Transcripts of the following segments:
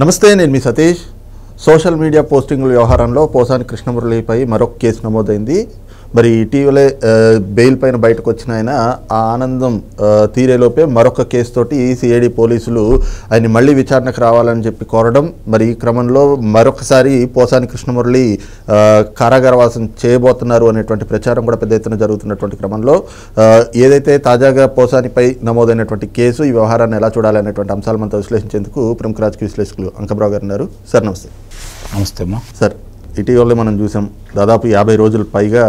నమస్తే, నేను మీ Satish. Social media పోస్టింగ్ల వ్యవహారంలో పోసాని కృష్ణమురళిపై మరొక కేసు నమోదైంది. మరి ఇటీవలే బెయిల్ పైన బయటకు వచ్చిన ఆయన ఆ ఆనందం తీరేలోపే మరొక కేసుతోటి సిఐడి పోలీసులు ఆయన మళ్ళీ విచారణకు రావాలని చెప్పి కోరడం, మరి ఈ క్రమంలో మరొకసారి పోసాని కృష్ణమురళి కారాగారవాసం చేయబోతున్నారు అనేటువంటి ప్రచారం కూడా పెద్ద ఎత్తున జరుగుతున్నటువంటి క్రమంలో ఏదైతే తాజాగా పోసానిపై నమోదైనటువంటి కేసు, ఈ వ్యవహారాన్ని ఎలా చూడాలనేటువంటి అంశాలు మనతో విశ్లేషించేందుకు ప్రముఖ రాజకీయ విశ్లేషకులు అంకబ్రావు గారు ఉన్నారు. సార్ నమస్తే. నమస్తే అమ్మా. సార్, ఇటీవలే మనం చూసాం, దాదాపు 50 రోజుల పైగా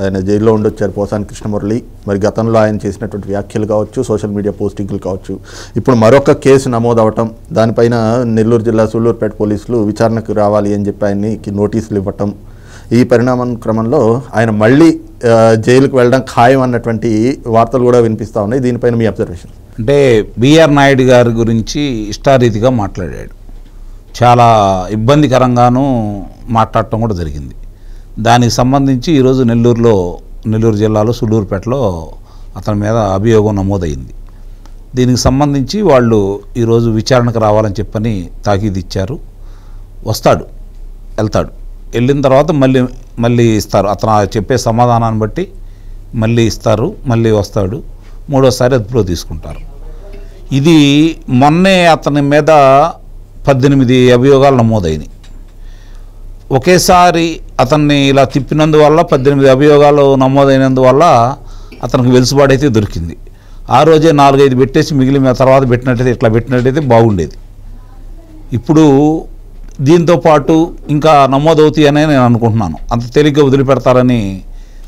ఆయన జైల్లో ఉండొచ్చారు పోసాని కృష్ణమురళి. మరి గతంలో ఆయన చేసినటువంటి వ్యాఖ్యలు కావచ్చు, సోషల్ మీడియా పోస్టింగ్లు కావచ్చు, ఇప్పుడు మరొక కేసు నమోదవటం, దానిపైన నెల్లూరు జిల్లా సూళ్ళూరుపేట పోలీసులు విచారణకు రావాలి అని చెప్పి ఆయనకి నోటీసులు ఇవ్వటం, ఈ పరిణామం క్రమంలో ఆయన మళ్ళీ జైలుకు వెళ్ళడం ఖాయం అన్నటువంటి వార్తలు కూడా వినిపిస్తూ ఉన్నాయి. దీనిపైన మీ అబ్జర్వేషన్? అంటే బిఆర్ నాయుడు గారి గురించి ఇష్టారీతిగా మాట్లాడాడు. చాలా ఇబ్బందికరంగానూ మాట్లాడటం కూడా జరిగింది. దానికి సంబంధించి ఈరోజు నెల్లూరు జిల్లాలో సూళ్ళూరుపేటలో అతని మీద అభియోగం నమోదైంది. దీనికి సంబంధించి వాళ్ళు ఈరోజు విచారణకు రావాలని చెప్పని తాకీదు ఇచ్చారు. వెళ్తాడు. వెళ్ళిన తర్వాత మళ్ళీ ఇస్తారు. అతను చెప్పే సమాధానాన్ని బట్టి మళ్ళీ ఇస్తారు, మళ్ళీ వస్తాడు, మూడోసారి అదుపులో తీసుకుంటారు. ఇది మొన్నే అతని మీద 18 అభియోగాలు నమోదైనవి. ఒకేసారి అతన్ని ఇలా తిప్పినందువల్ల 18 అభియోగాలు నమోదైనందువల్ల అతనికి వెలుసుబాటైతే దొరికింది. ఆ రోజే 4-5 పెట్టేసి మిగిలిన తర్వాత పెట్టినట్టయితే బాగుండేది. ఇప్పుడు దీంతో పాటు ఇంకా నమోదవుతాయనే నేను అనుకుంటున్నాను. అంత తేలిగ్గా వదిలిపెడతారని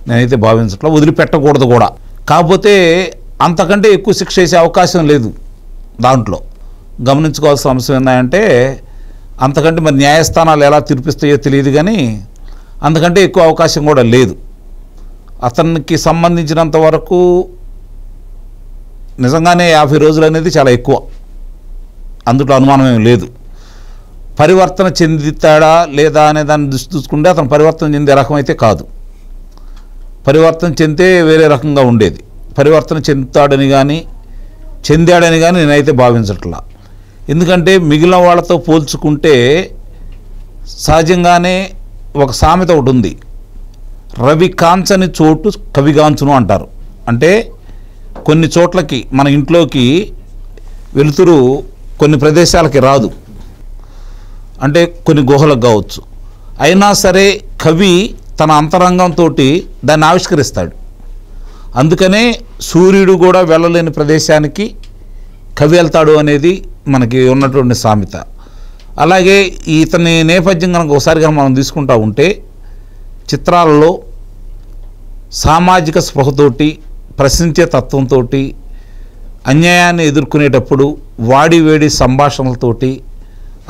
నేనైతే భావించట్లా. వదిలిపెట్టకూడదు కూడా. కాకపోతే అంతకంటే ఎక్కువ శిక్ష వేసే అవకాశం లేదు. దాంట్లో గమనించుకోవాల్సిన అంశం ఏంటంటే, అంతకంటే మరి న్యాయస్థానాలు ఎలా తీర్పిస్తాయో తెలియదు, కానీ అంతకంటే ఎక్కువ అవకాశం కూడా లేదు. అతనికి సంబంధించినంత వరకు నిజంగానే 50 రోజులు అనేది చాలా ఎక్కువ, అందులో అనుమానం ఏం లేదు. పరివర్తన చెందుతాడా లేదా అనే దాన్ని దృష్టి చూసుకుంటే అతను పరివర్తన చెందే రకం అయితే కాదు. పరివర్తన చెందితే వేరే రకంగా ఉండేది. పరివర్తన చెందుతాడని కానీ చెందాడని కానీ నేనైతే భావించట్లా. ఎందుకంటే మిగిలిన వాళ్ళతో పోల్చుకుంటే సహజంగానే ఒక సామెత ఒకటి ఉంది, రవి కాంచని చోటు కవిగాంచును అంటారు. అంటే కొన్ని చోట్లకి, మన ఇంట్లోకి వెలుతురు కొన్ని ప్రదేశాలకి రాదు, అంటే కొన్ని గుహలకు కావచ్చు. అయినా సరే కవి తన అంతరంగంతో దాన్ని ఆవిష్కరిస్తాడు. అందుకనే సూర్యుడు కూడా వెళ్ళలేని ప్రదేశానికి కవి వెళ్తాడు అనేది మనకి ఉన్నటువంటి సామెత. అలాగే ఇతని నేపథ్యం కనుక ఒకసారిగా మనం తీసుకుంటూ ఉంటే, చిత్రాలలో సామాజిక స్పృహతోటి, ప్రశ్నించే తత్వంతో, అన్యాయాన్ని ఎదుర్కొనేటప్పుడు వాడి వేడి సంభాషణలతోటి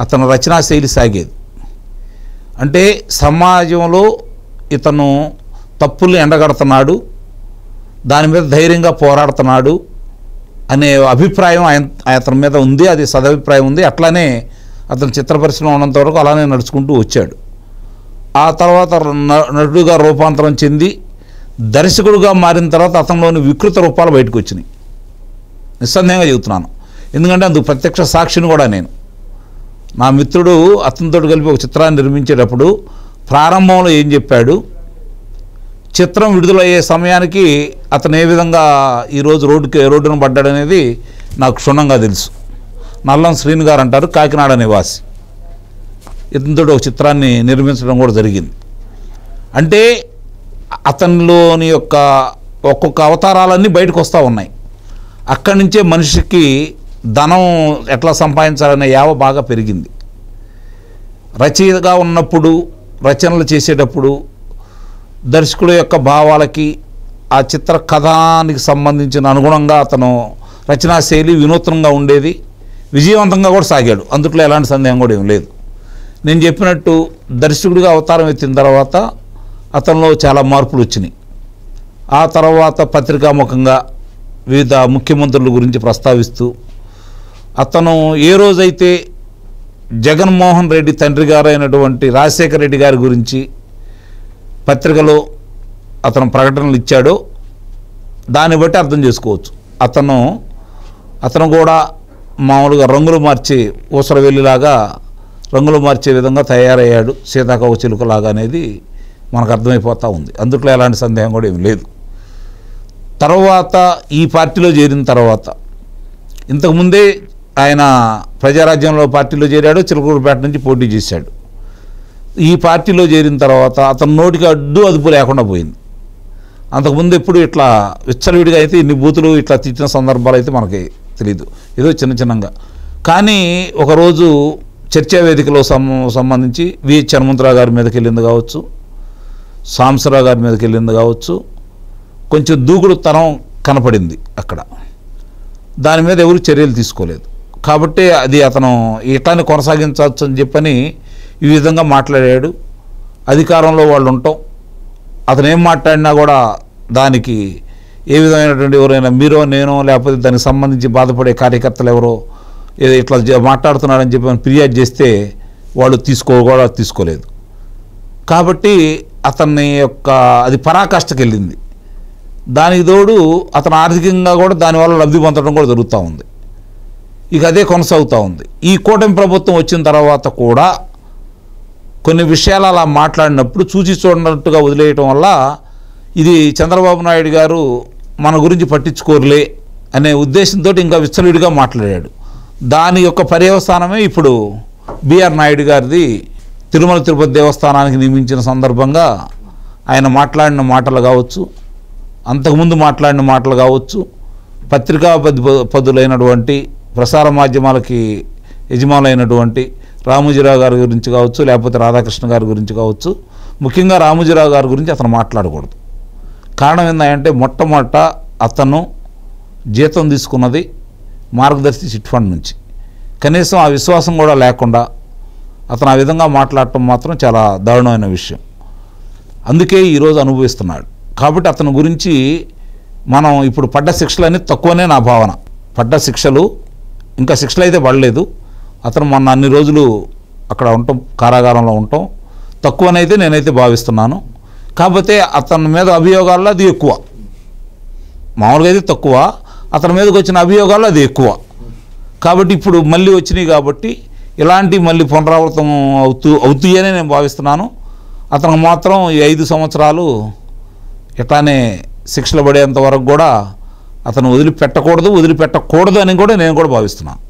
అతను రచనా శైలి సాగేది. అంటే సమాజంలో ఇతను తప్పుల్ని ఎండగడుతున్నాడు, దాని మీద ధైర్యంగా పోరాడుతున్నాడు అనే అభిప్రాయం అతని మీద ఉంది. అది సదభిప్రాయం ఉంది. అట్లానే అతను చిత్ర పరిశ్రమ ఉన్నంత వరకు అలానే నడుచుకుంటూ వచ్చాడు. ఆ తర్వాత నటుడుగా రూపాంతరం చెంది దర్శకుడుగా మారిన తర్వాత అతనిలోని వికృత రూపాలు బయటకు వచ్చినాయి. నిస్సందేహంగా చెబుతున్నాను. ఎందుకంటే అందుకు ప్రత్యక్ష సాక్షిని కూడా నేను. నా మిత్రుడు అతనితో కలిపి ఒక చిత్రాన్ని నిర్మించేటప్పుడు ప్రారంభంలో ఏం చెప్పాడు, చిత్రం విడుదలయ్యే సమయానికి అతను ఏ విధంగా ఈరోజు రోడ్డున పడ్డాడనేది నాకు క్షుణ్ణంగా తెలుసు. నల్లం శ్రీను గారు అంటారు, కాకినాడ నివాసి. ఇతనితో ఒక చిత్రాన్ని నిర్మించడం కూడా జరిగింది. అంటే అతనిలోని యొక్క ఒక్కొక్క అవతారాలన్నీ బయటకు వస్తూ ఉన్నాయి. అక్కడి నుంచే మనిషికి ధనం ఎట్లా సంపాదించాలనే యావ బాగా పెరిగింది. రచయితగా ఉన్నప్పుడు, రచనలు చేసేటప్పుడు దర్శకుడు యొక్క భావాలకి, ఆ చిత్ర కథానికి సంబంధించిన అనుగుణంగా అతను రచనా శైలి వినూత్నంగా ఉండేది. విజయవంతంగా కూడా సాగాడు. అందుట్లో ఎలాంటి సందేహం కూడా ఏం లేదు. నేను చెప్పినట్టు దర్శకుడిగా అవతారం ఎత్తిన తర్వాత అతనిలో చాలా మార్పులు వచ్చినాయి. ఆ తర్వాత పత్రికాముఖంగా వివిధ ముఖ్యమంత్రుల గురించి ప్రస్తావిస్తూ, అతను ఏ రోజైతే జగన్మోహన్ రెడ్డి తండ్రి గారు అయినటువంటి రాజశేఖర రెడ్డి గారి గురించి పత్రికలో అతను ప్రకటనలు ఇచ్చాడో దాన్ని బట్టి అర్థం చేసుకోవచ్చు. అతను కూడా మామూలుగా రంగులు మార్చి ఊసరవెల్లిలాగా రంగులు మార్చే విధంగా తయారయ్యాడు సీతాకోక చిలుకలాగా అనేది మనకు అర్థమైపోతూ ఉంది. అందుట్లో ఎలాంటి సందేహం కూడా ఏమి లేదు. తర్వాత ఈ పార్టీలో చేరిన తర్వాత ఇంతకుముందే ఆయన ప్రజారాజ్యంలో పార్టీలో చేరాడు, చిలకలూరుపేట నుంచి పోటీ చేశాడు. ఈ పార్టీలో చేరిన తర్వాత అతని నోటికి అదుపు లేకుండా పోయింది. అంతకుముందు ఎప్పుడు ఇట్లా విచ్చలవిడిగా అయితే ఇన్ని బూతులు ఇట్లా తిట్టిన సందర్భాలు అయితే మనకి తెలియదు, ఏదో చిన్నగా. కానీ ఒకరోజు చర్చా వేదికలో సంబంధించి విహెచ్ హనుమంతరావు గారి మీదకి వెళ్ళింది కావచ్చు, సాంబశివరావు గారి మీదకి వెళ్ళింది కావచ్చు, కొంచెం దూకుడుతనం కనపడింది అక్కడ. దాని మీద ఎవరు చర్యలు తీసుకోలేదు. కాబట్టి అది అతను ఇట్లానే కొనసాగించవచ్చు అని చెప్పని ఈ విధంగా మాట్లాడాడు. అధికారంలో వాళ్ళు ఉంటాం, అతను ఏం మాట్లాడినా కూడా దానికి ఏ విధమైనటువంటి ఎవరైనా మీరో నేనో లేకపోతే దానికి సంబంధించి బాధపడే కార్యకర్తలు ఎవరో ఏదో ఇట్లా మాట్లాడుతున్నాడని చెప్పి ఫిర్యాదు చేస్తే వాళ్ళు తీసుకోలేదు. కాబట్టి అతన్ని యొక్క అది పరాకాష్ఠకి వెళ్ళింది. దానికి తోడు అతను ఆర్థికంగా కూడా దానివల్ల లబ్ధి పొందడం కూడా జరుగుతూ ఉంది. ఇక అదే కొనసాగుతూ ఉంది. ఈ కూటమి ప్రభుత్వం వచ్చిన తర్వాత కూడా కొన్ని విషయాలు అలా మాట్లాడినప్పుడు చూసి చూడనట్టుగా వదిలేయటం వల్ల ఇది చంద్రబాబు నాయుడు గారు మన గురించి పట్టించుకోరులే అనే ఉద్దేశంతో ఇంకా విచ్చలవిడిగా మాట్లాడాడు. దాని యొక్క పర్యవసానమే ఇప్పుడు బిఆర్ నాయుడు గారిది తిరుమల తిరుపతి దేవస్థానానికి నియమించిన సందర్భంగా ఆయన మాట్లాడిన మాటలు కావచ్చు, అంతకుముందు మాట్లాడిన మాటలు కావచ్చు, పత్రికా పదులైనటువంటి ప్రసార మాధ్యమాలకి యజమానులైనటువంటి రామోజీరావు గారి గురించి కావచ్చు, లేకపోతే రాధాకృష్ణ గారి గురించి కావచ్చు, ముఖ్యంగా రామోజీరావు గారి గురించి అతను మాట్లాడకూడదు. కారణం ఏంటంటే మొట్టమొదట అతను జీతం తీసుకున్నది మార్గదర్శి చిట్ ఫండ్ నుంచి. కనీసం ఆ విశ్వాసం కూడా లేకుండా అతను ఆ విధంగా మాట్లాడటం మాత్రం చాలా దారుణమైన విషయం. అందుకే ఈరోజు అనుభవిస్తున్నాడు. కాబట్టి అతని గురించి మనం ఇప్పుడు పడ్డ శిక్షలన్నీ తక్కువనే నా భావన. పడ్డ శిక్షలు ఇంకా శిక్షలు అయితే పడలేదు. అతను మొన్న అన్ని రోజులు అక్కడ ఉండటం, కారాగారంలో ఉండటం తక్కువనైతే నేనైతే భావిస్తున్నాను. కాకపోతే అతని మీద అభియోగాల్లో అది ఎక్కువ. మామూలుగా అయితే తక్కువ, అతని మీదకి వచ్చిన అభియోగాల్లో అది ఎక్కువ. కాబట్టి ఇప్పుడు మళ్ళీ వచ్చినాయి కాబట్టి ఇలాంటి మళ్ళీ పునరావృతం అవుతాయనే నేను భావిస్తున్నాను. అతనికి మాత్రం ఈ 5 సంవత్సరాలు ఇట్లానే శిక్షలు పడేంత వరకు కూడా అతను వదిలిపెట్టకూడదు అని కూడా నేను కూడా భావిస్తున్నాను.